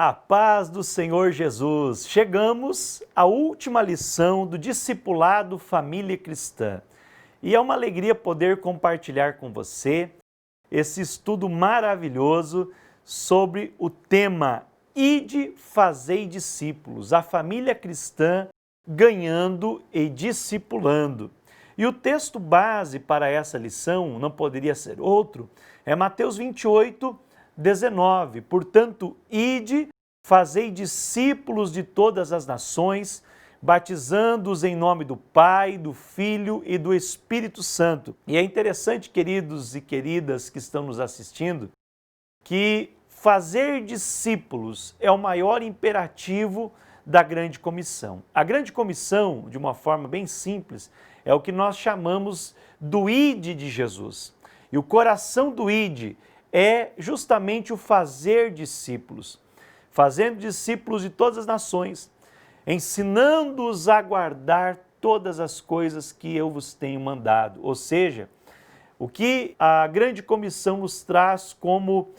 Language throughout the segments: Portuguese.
A paz do Senhor Jesus. Chegamos à última lição do Discipulado Família Cristã. E é uma alegria poder compartilhar com você esse estudo maravilhoso sobre o tema Ide, fazei discípulos, a família cristã ganhando e discipulando. E o texto base para essa lição, não poderia ser outro, é Mateus 28, 19. Portanto, ide, fazei discípulos de todas as nações, batizando-os em nome do Pai, do Filho e do Espírito Santo. E é interessante, queridos e queridas que estão nos assistindo, que fazer discípulos é o maior imperativo da grande comissão. A grande comissão, de uma forma bem simples, é o que nós chamamos do ide de Jesus. E o coração do ide é justamente o fazer discípulos, fazendo discípulos de todas as nações, ensinando-os a guardar todas as coisas que eu vos tenho mandado. Ou seja, o que a grande comissão nos traz como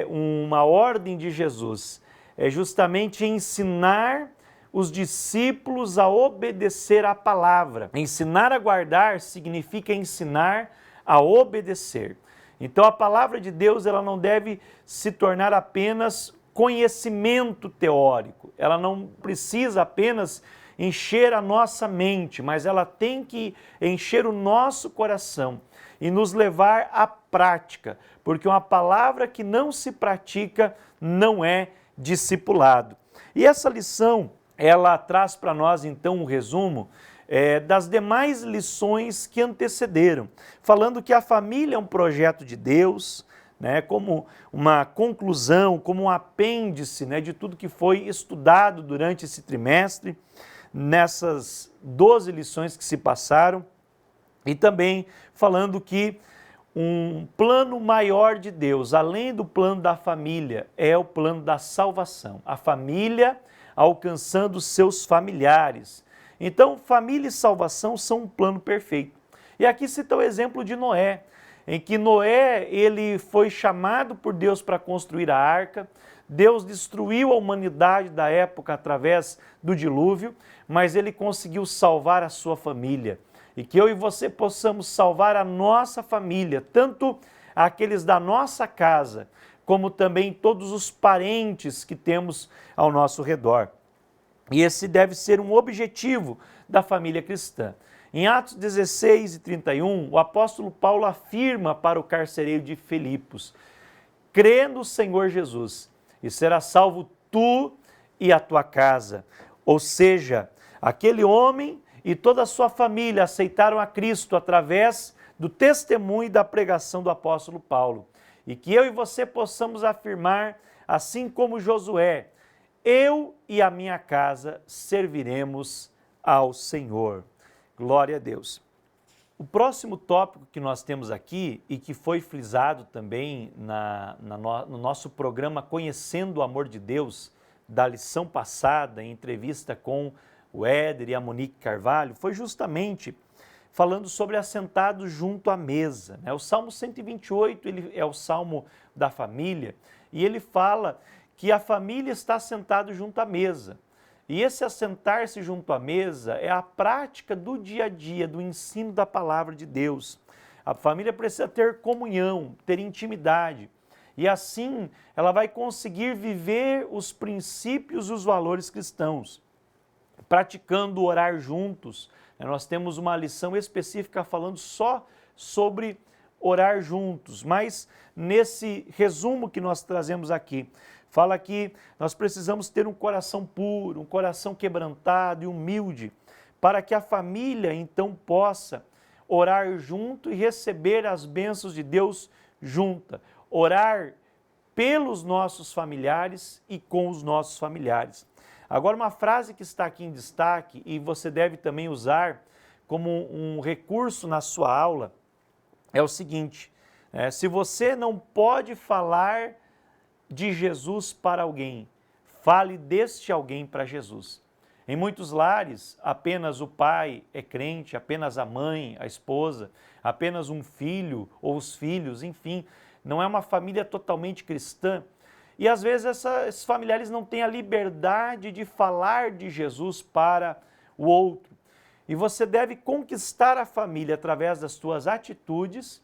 uma ordem de Jesus é justamente ensinar os discípulos a obedecer à palavra. Ensinar a guardar significa ensinar a obedecer. Então a palavra de Deus ela não deve se tornar apenas conhecimento teórico, ela não precisa apenas encher a nossa mente, mas ela tem que encher o nosso coração e nos levar à prática, porque uma palavra que não se pratica não é discipulado. E essa lição, ela traz para nós então um resumo das demais lições que antecederam, falando que a família é um projeto de Deus, como uma conclusão, como um apêndice de tudo que foi estudado durante esse trimestre, nessas 12 lições que se passaram, e também falando que um plano maior de Deus, além do plano da família, é o plano da salvação. A família alcançando seus familiares. Então, família e salvação são um plano perfeito. E aqui cita o exemplo de Noé, em que Noé ele foi chamado por Deus para construir a arca. Deus destruiu a humanidade da época através do dilúvio, mas ele conseguiu salvar a sua família. E que eu e você possamos salvar a nossa família, tanto aqueles da nossa casa, como também todos os parentes que temos ao nosso redor. E esse deve ser um objetivo da família cristã. Em Atos 16 e 31, o apóstolo Paulo afirma para o carcereiro de Filipos: crê no Senhor Jesus e serás salvo tu e a tua casa. Ou seja, aquele homem e toda a sua família aceitaram a Cristo através do testemunho e da pregação do apóstolo Paulo. E que eu e você possamos afirmar, assim como Josué: eu e a minha casa serviremos ao Senhor. Glória a Deus. O próximo tópico que nós temos aqui e que foi frisado também no nosso programa Conhecendo o Amor de Deus, da lição passada, em entrevista com o Éder e a Monique Carvalho, foi justamente falando sobre assentados junto à mesa. O Salmo 128 ele é o Salmo da família e ele fala que a família está assentada junto à mesa. E esse assentar-se junto à mesa é a prática do dia a dia, do ensino da palavra de Deus. A família precisa ter comunhão, ter intimidade. E assim ela vai conseguir viver os princípios e os valores cristãos. Praticando orar juntos. Nós temos uma lição específica falando só sobre orar juntos, mas nesse resumo que nós trazemos aqui, fala que nós precisamos ter um coração puro, um coração quebrantado e humilde, para que a família então possa orar junto e receber as bênçãos de Deus junta. Orar pelos nossos familiares e com os nossos familiares. Agora, uma frase que está aqui em destaque e você deve também usar como um recurso na sua aula é o seguinte: se você não pode falar de Jesus para alguém, fale deste alguém para Jesus. Em muitos lares, apenas o pai é crente, apenas a mãe, a esposa, apenas um filho ou os filhos, enfim, não é uma família totalmente cristã. E às vezes esses familiares não têm a liberdade de falar de Jesus para o outro. E você deve conquistar a família através das suas atitudes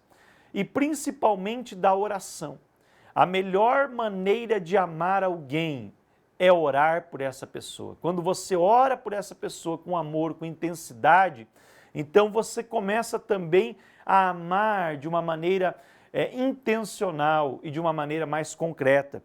e principalmente da oração. A melhor maneira de amar alguém é orar por essa pessoa. Quando você ora por essa pessoa com amor, com intensidade, então você começa também a amar de uma maneira intencional e de uma maneira mais concreta.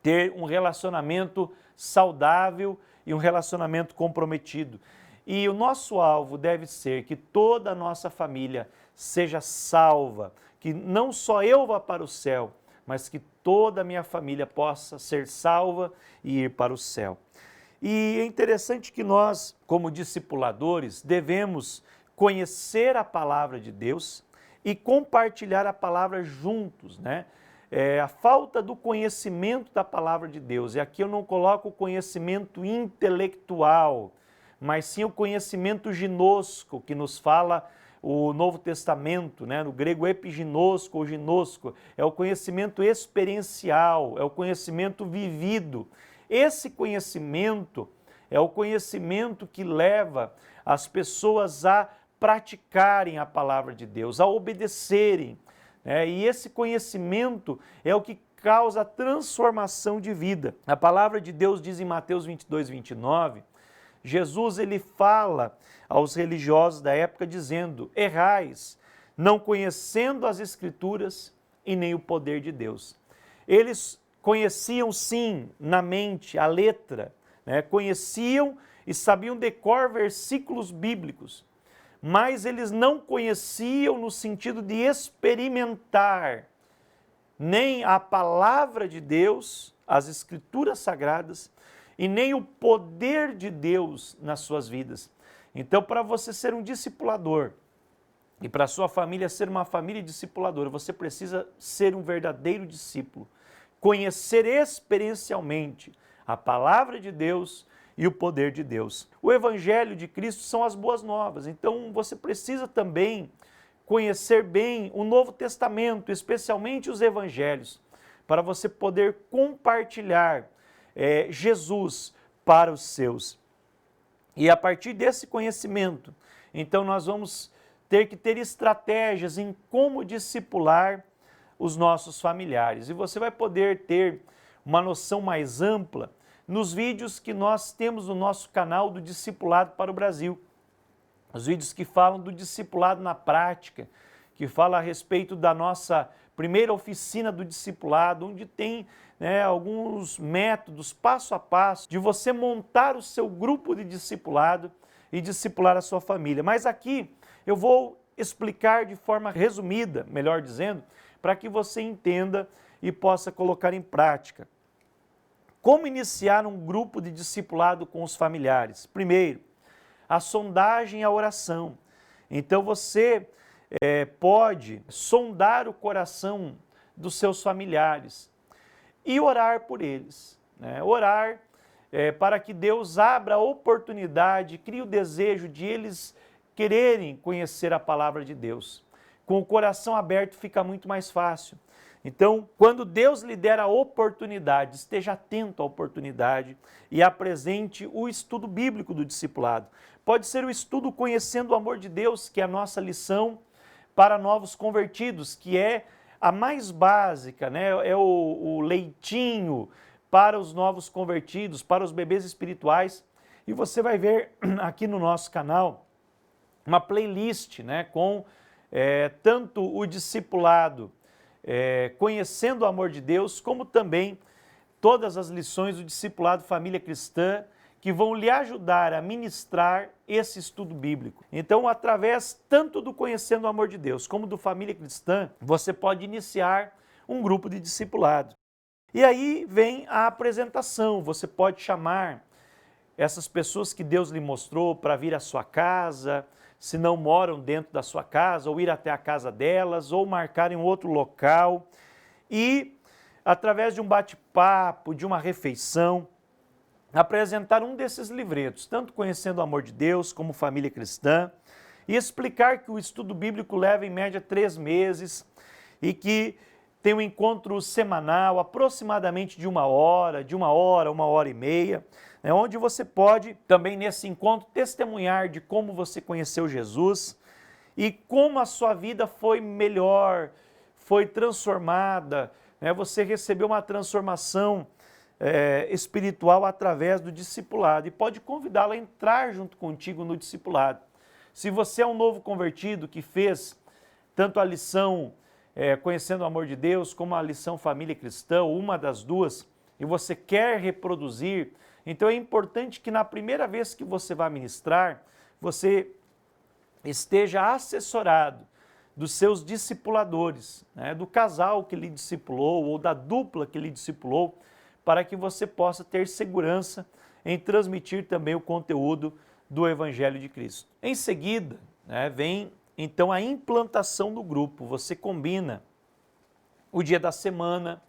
Ter um relacionamento saudável e um relacionamento comprometido. E o nosso alvo deve ser que toda a nossa família seja salva, que não só eu vá para o céu, mas que toda a minha família possa ser salva e ir para o céu. E é interessante que nós, como discipuladores, devemos conhecer a palavra de Deus e compartilhar a palavra juntos, né? A falta do conhecimento da palavra de Deus, e aqui eu não coloco o conhecimento intelectual, mas sim o conhecimento ginosco, que nos fala o Novo Testamento, né? No grego epiginosko ou ginosco, é o conhecimento experiencial, é o conhecimento vivido. Esse conhecimento é o conhecimento que leva as pessoas a praticarem a palavra de Deus, a obedecerem. E esse conhecimento é o que causa a transformação de vida. A palavra de Deus diz em Mateus 22, 29, Jesus ele fala aos religiosos da época dizendo: errais, não conhecendo as Escrituras e nem o poder de Deus. Eles conheciam sim na mente a letra, conheciam e sabiam decor versículos bíblicos, mas eles não conheciam no sentido de experimentar nem a palavra de Deus, as Escrituras Sagradas, e nem o poder de Deus nas suas vidas. Então, para você ser um discipulador e para a sua família ser uma família discipuladora, você precisa ser um verdadeiro discípulo, conhecer experiencialmente a palavra de Deus e o poder de Deus. O Evangelho de Cristo são as boas novas, então você precisa também conhecer bem o Novo Testamento, especialmente os Evangelhos, para você poder compartilhar Jesus para os seus. E a partir desse conhecimento, então nós vamos ter que ter estratégias em como discipular os nossos familiares. E você vai poder ter uma noção mais ampla nos vídeos que nós temos no nosso canal do Discipulado para o Brasil. Os vídeos que falam do discipulado na prática, que fala a respeito da nossa primeira oficina do discipulado, onde tem alguns métodos passo a passo de você montar o seu grupo de discipulado e discipular a sua família. Mas aqui eu vou explicar de forma resumida, melhor dizendo, para que você entenda e possa colocar em prática. Como iniciar um grupo de discipulado com os familiares? Primeiro, a sondagem e a oração. Então você pode sondar o coração dos seus familiares e orar por eles. Orar para que Deus abra a oportunidade, crie o desejo de eles quererem conhecer a palavra de Deus. Com o coração aberto fica muito mais fácil. Então, quando Deus lhe der a oportunidade, esteja atento à oportunidade e apresente o estudo bíblico do discipulado. Pode ser o estudo Conhecendo o Amor de Deus, que é a nossa lição para novos convertidos, que é a mais básica, é o leitinho para os novos convertidos, para os bebês espirituais. E você vai ver aqui no nosso canal uma playlist com tanto o discipulado, Conhecendo o Amor de Deus, como também todas as lições do discipulado Família Cristã, que vão lhe ajudar a ministrar esse estudo bíblico. Então, através tanto do Conhecendo o Amor de Deus, como do Família Cristã, você pode iniciar um grupo de discipulado. E aí vem a apresentação, você pode chamar essas pessoas que Deus lhe mostrou para vir à sua casa, se não moram dentro da sua casa, ou ir até a casa delas, ou marcar em outro local. E, através de um bate-papo, de uma refeição, apresentar um desses livretos, tanto Conhecendo o Amor de Deus, como Família Cristã, e explicar que o estudo bíblico leva em média 3 meses e que tem um encontro semanal, aproximadamente de uma hora, uma hora e meia, né, onde você pode também nesse encontro testemunhar de como você conheceu Jesus e como a sua vida foi melhor, foi transformada, né, você recebeu uma transformação espiritual através do discipulado e pode convidá-lo a entrar junto contigo no discipulado. Se você é um novo convertido que fez tanto a lição Conhecendo o Amor de Deus, como a lição Família Cristã, uma das duas, e você quer reproduzir, então é importante que na primeira vez que você vai ministrar, você esteja assessorado dos seus discipuladores, né, do casal que lhe discipulou ou da dupla que lhe discipulou, para que você possa ter segurança em transmitir também o conteúdo do Evangelho de Cristo. Em seguida, né, vem então a implantação do grupo. Você combina o dia da semana,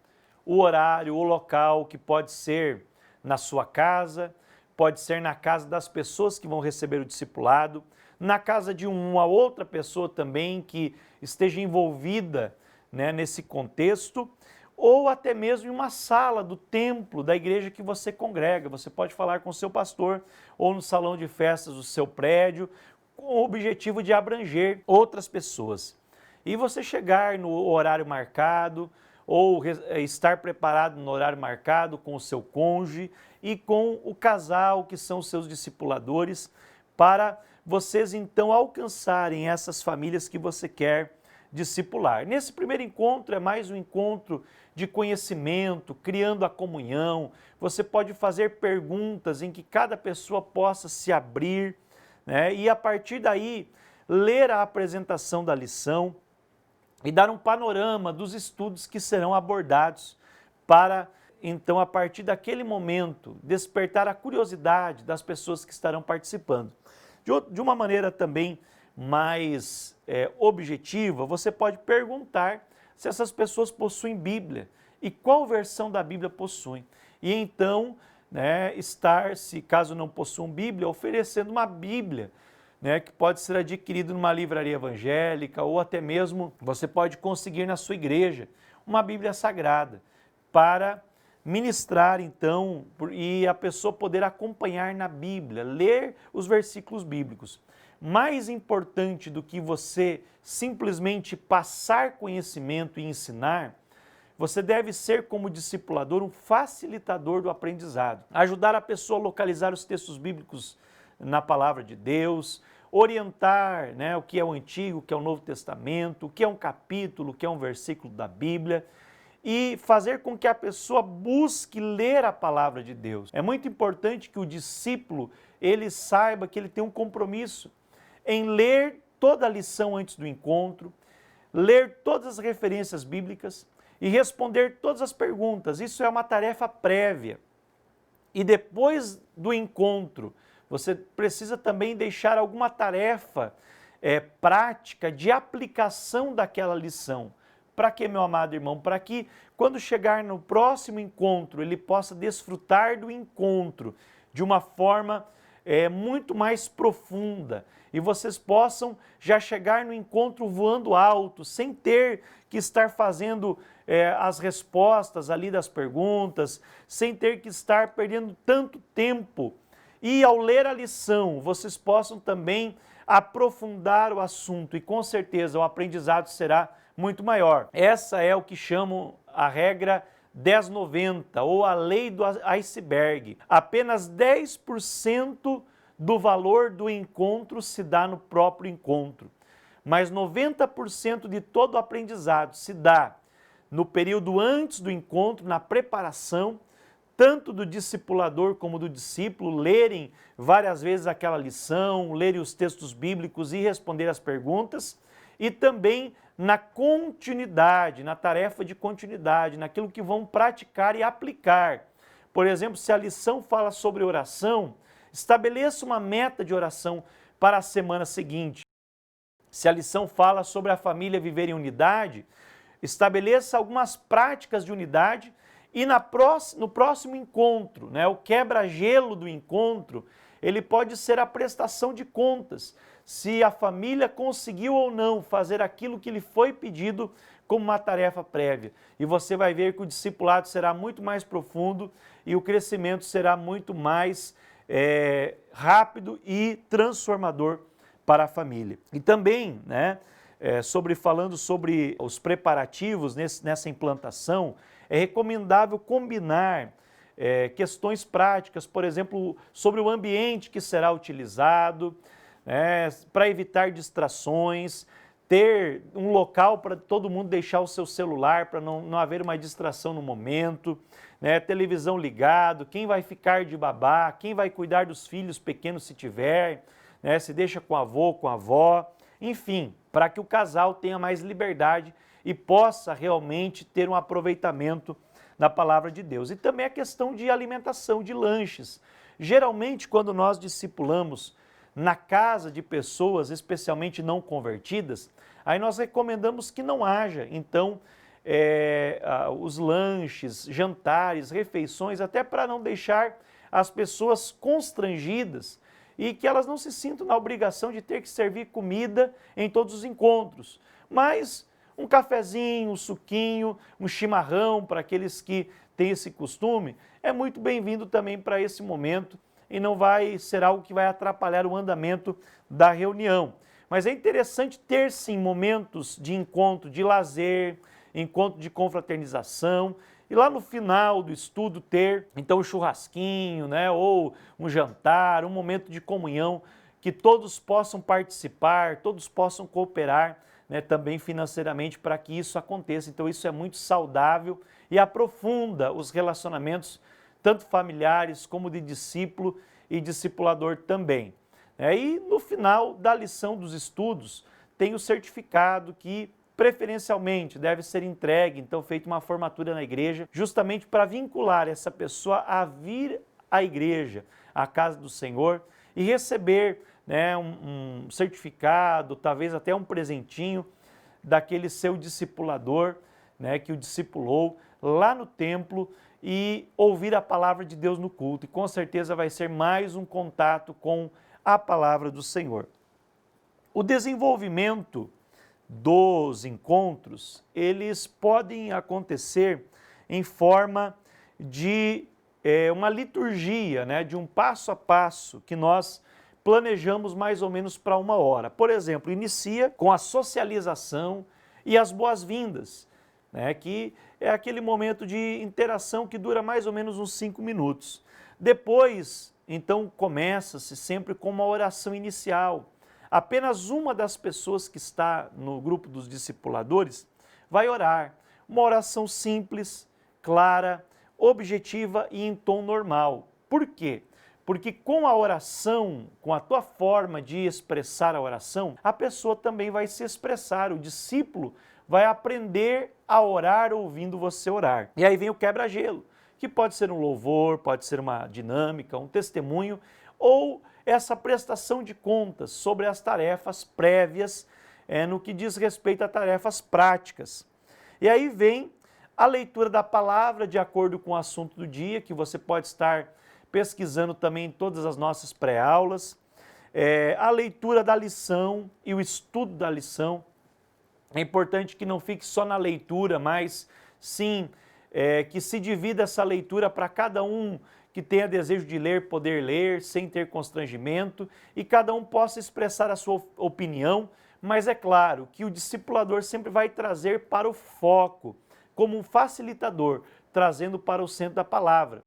o horário, o local, que pode ser na sua casa, pode ser na casa das pessoas que vão receber o discipulado, na casa de uma outra pessoa também que esteja envolvida, né, nesse contexto, ou até mesmo em uma sala do templo, da igreja que você congrega. Você pode falar com o seu pastor ou no salão de festas do seu prédio, com o objetivo de abranger outras pessoas. E você chegar no horário marcado ou estar preparado no horário marcado com o seu cônjuge e com o casal que são os seus discipuladores, para vocês então alcançarem essas famílias que você quer discipular. Nesse primeiro encontro é mais um encontro de conhecimento, criando a comunhão. Você pode fazer perguntas em que cada pessoa possa se abrir, né? E a partir daí ler a apresentação da lição e dar um panorama dos estudos que serão abordados para, então, a partir daquele momento, despertar a curiosidade das pessoas que estarão participando. De uma maneira também mais objetiva, você pode perguntar se essas pessoas possuem Bíblia e qual versão da Bíblia possuem. E então, né, estar, se caso não possuam Bíblia, oferecendo uma Bíblia, né, que pode ser adquirido numa livraria evangélica ou até mesmo você pode conseguir na sua igreja uma Bíblia Sagrada para ministrar então e a pessoa poder acompanhar na Bíblia, ler os versículos bíblicos. Mais importante do que você simplesmente passar conhecimento e ensinar, você deve ser, como discipulador, um facilitador do aprendizado. Ajudar a pessoa a localizar os textos bíblicos na palavra de Deus, orientar, né, o que é o Antigo, o que é o Novo Testamento, o que é um capítulo, o que é um versículo da Bíblia, e fazer com que a pessoa busque ler a palavra de Deus. É muito importante que o discípulo, ele saiba que ele tem um compromisso em ler toda a lição antes do encontro, ler todas as referências bíblicas e responder todas as perguntas. Isso é uma tarefa prévia. E depois do encontro, você precisa também deixar alguma tarefa prática de aplicação daquela lição. Para que, meu amado irmão? Para que quando chegar no próximo encontro, ele possa desfrutar do encontro de uma forma muito mais profunda e vocês possam já chegar no encontro voando alto, sem ter que estar fazendo as respostas ali das perguntas, sem ter que estar perdendo tanto tempo. E ao ler a lição, vocês possam também aprofundar o assunto e com certeza o aprendizado será muito maior. Essa é o que chamam a regra 10/90 ou a lei do iceberg. Apenas 10% do valor do encontro se dá no próprio encontro, mas 90% de todo o aprendizado se dá no período antes do encontro, na preparação, tanto do discipulador como do discípulo, lerem várias vezes aquela lição, lerem os textos bíblicos e responder as perguntas, e também na continuidade, na tarefa de continuidade, naquilo que vão praticar e aplicar. Por exemplo, se a lição fala sobre oração, estabeleça uma meta de oração para a semana seguinte. Se a lição fala sobre a família viver em unidade, estabeleça algumas práticas de unidade e no próximo encontro, né, o quebra-gelo do encontro, ele pode ser a prestação de contas. se a família conseguiu ou não fazer aquilo que lhe foi pedido como uma tarefa prévia. E você vai ver que o discipulado será muito mais profundo e o crescimento será muito mais rápido e transformador para a família. E também, né, falando sobre os preparativos nessa implantação, é recomendável combinar questões práticas, por exemplo, sobre o ambiente que será utilizado, para evitar distrações, ter um local para todo mundo deixar o seu celular, para não haver uma distração no momento, televisão ligado, quem vai ficar de babá, quem vai cuidar dos filhos pequenos se tiver, se deixa com o avô, com a avó, enfim, para que o casal tenha mais liberdade e possa realmente ter um aproveitamento na palavra de Deus. E também a questão de alimentação, de lanches. Geralmente, quando nós discipulamos na casa de pessoas, especialmente não convertidas, aí nós recomendamos que não haja, então, os lanches, jantares, refeições, até para não deixar as pessoas constrangidas e que elas não se sintam na obrigação de ter que servir comida em todos os encontros. Mas um cafezinho, um suquinho, um chimarrão para aqueles que têm esse costume, é muito bem-vindo também para esse momento e não vai ser algo que vai atrapalhar o andamento da reunião. Mas é interessante ter sim momentos de encontro, de lazer, encontro de confraternização e lá no final do estudo ter então um churrasquinho, ou um jantar, um momento de comunhão que todos possam participar, todos possam cooperar também financeiramente para que isso aconteça. Então isso é muito saudável e aprofunda os relacionamentos tanto familiares como de discípulo e discipulador também. E no final da lição dos estudos tem o certificado que preferencialmente deve ser entregue, então feita uma formatura na igreja, justamente para vincular essa pessoa a vir à igreja, à casa do Senhor e receber um certificado, talvez até um presentinho daquele seu discipulador, que o discipulou lá no templo e ouvir a palavra de Deus no culto. E com certeza vai ser mais um contato com a palavra do Senhor. O desenvolvimento dos encontros, eles podem acontecer em forma de uma liturgia, de um passo a passo que nós planejamos mais ou menos para 1 hora. Por exemplo, inicia com a socialização e as boas-vindas, que é aquele momento de interação que dura mais ou menos uns 5 minutos. Depois, então, começa-se sempre com uma oração inicial. Apenas uma das pessoas que está no grupo dos discipuladores vai orar. Uma oração simples, clara, objetiva e em tom normal. Por quê? Porque com a oração, com a tua forma de expressar a oração, a pessoa também vai se expressar, o discípulo vai aprender a orar ouvindo você orar. E aí vem o quebra-gelo, que pode ser um louvor, pode ser uma dinâmica, um testemunho, ou essa prestação de contas sobre as tarefas prévias, no que diz respeito a tarefas práticas. E aí vem a leitura da palavra de acordo com o assunto do dia, que você pode estar pesquisando também em todas as nossas pré-aulas, a leitura da lição e o estudo da lição. É importante que não fique só na leitura, mas sim que se divida essa leitura para cada um que tenha desejo de ler, poder ler, sem ter constrangimento, e cada um possa expressar a sua opinião, mas é claro que o discipulador sempre vai trazer para o foco, como um facilitador, trazendo para o centro da palavra.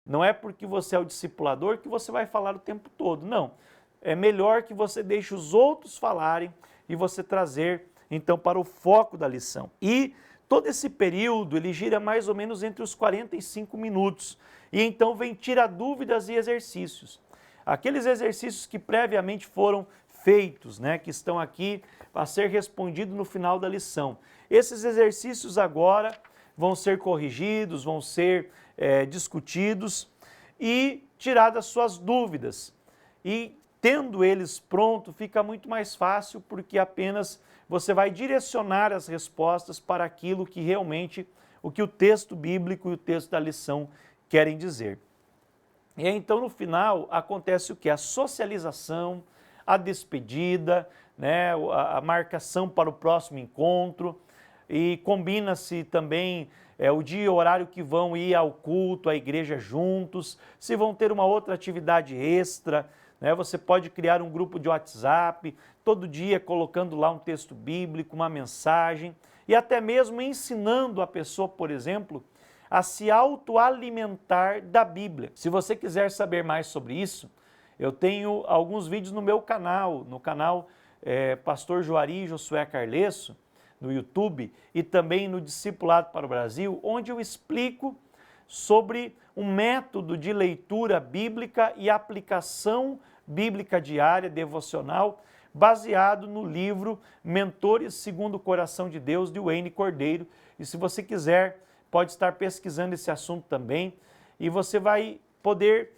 Não é porque você é o discipulador que você vai falar o tempo todo, não. É melhor que você deixe os outros falarem e você trazer, então, para o foco da lição. E todo esse período, ele gira mais ou menos entre os 45 minutos. E então vem tirar dúvidas e exercícios. Aqueles exercícios que previamente foram feitos, que estão aqui a ser respondido no final da lição. Esses exercícios agora vão ser corrigidos, vão ser discutidos e tiradas suas dúvidas. E tendo eles pronto, fica muito mais fácil, porque apenas você vai direcionar as respostas para aquilo que realmente, o que o texto bíblico e o texto da lição querem dizer. E aí, então, no final, acontece o quê? A socialização, a despedida, né, a marcação para o próximo encontro, e combina-se também o dia e o horário que vão ir ao culto, à igreja juntos, se vão ter uma outra atividade extra, né, você pode criar um grupo de WhatsApp, todo dia colocando lá um texto bíblico, uma mensagem, e até mesmo ensinando a pessoa, por exemplo, a se autoalimentar da Bíblia. Se você quiser saber mais sobre isso, eu tenho alguns vídeos no meu canal, no canal Pastor Juari Josué Carlesso, no YouTube, e também no Discipulado para o Brasil, onde eu explico sobre um método de leitura bíblica e aplicação bíblica diária, devocional, baseado no livro Mentores segundo o Coração de Deus, de Wayne Cordeiro. E se você quiser, pode estar pesquisando esse assunto também, e você vai poder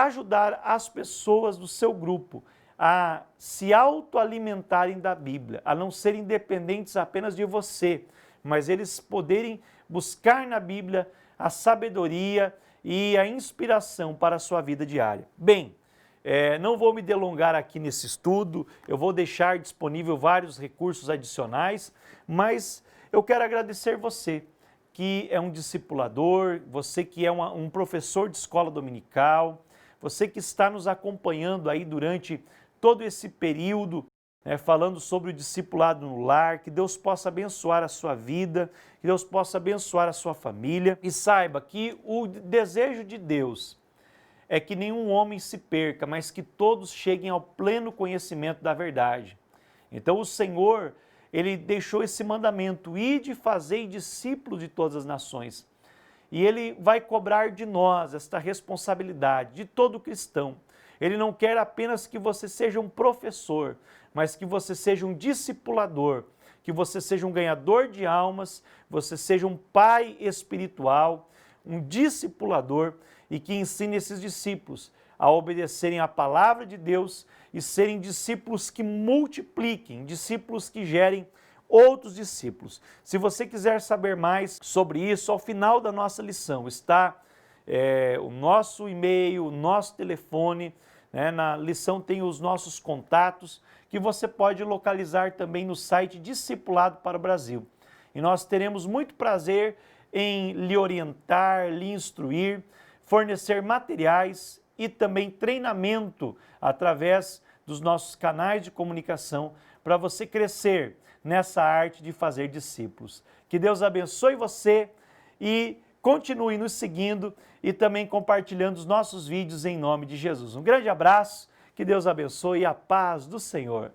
ajudar as pessoas do seu grupo a se autoalimentarem da Bíblia, a não serem dependentes apenas de você, mas eles poderem buscar na Bíblia a sabedoria e a inspiração para a sua vida diária. Bem, não vou me delongar aqui nesse estudo, eu vou deixar disponível vários recursos adicionais, mas eu quero agradecer você, que é um discipulador, você que é um professor de escola dominical, você que está nos acompanhando aí durante todo esse período, falando sobre o discipulado no lar, que Deus possa abençoar a sua vida, que Deus possa abençoar a sua família, e saiba que o desejo de Deus é que nenhum homem se perca, mas que todos cheguem ao pleno conhecimento da verdade. Então o Senhor, Ele deixou esse mandamento, ide fazei discípulos de todas as nações. E Ele vai cobrar de nós esta responsabilidade, de todo cristão. Ele não quer apenas que você seja um professor, mas que você seja um discipulador, que você seja um ganhador de almas, você seja um pai espiritual, um discipulador, e que ensine esses discípulos a obedecerem à palavra de Deus e serem discípulos que multipliquem, discípulos que gerem outros discípulos. Se você quiser saber mais sobre isso, ao final da nossa lição está o nosso e-mail, o nosso telefone, na lição tem os nossos contatos, que você pode localizar também no site Discipulado para o Brasil. E nós teremos muito prazer em lhe orientar, lhe instruir, fornecer materiais e também treinamento através dos nossos canais de comunicação para você crescer nessa arte de fazer discípulos. Que Deus abençoe você e continue nos seguindo e também compartilhando os nossos vídeos em nome de Jesus. Um grande abraço, que Deus abençoe e a paz do Senhor.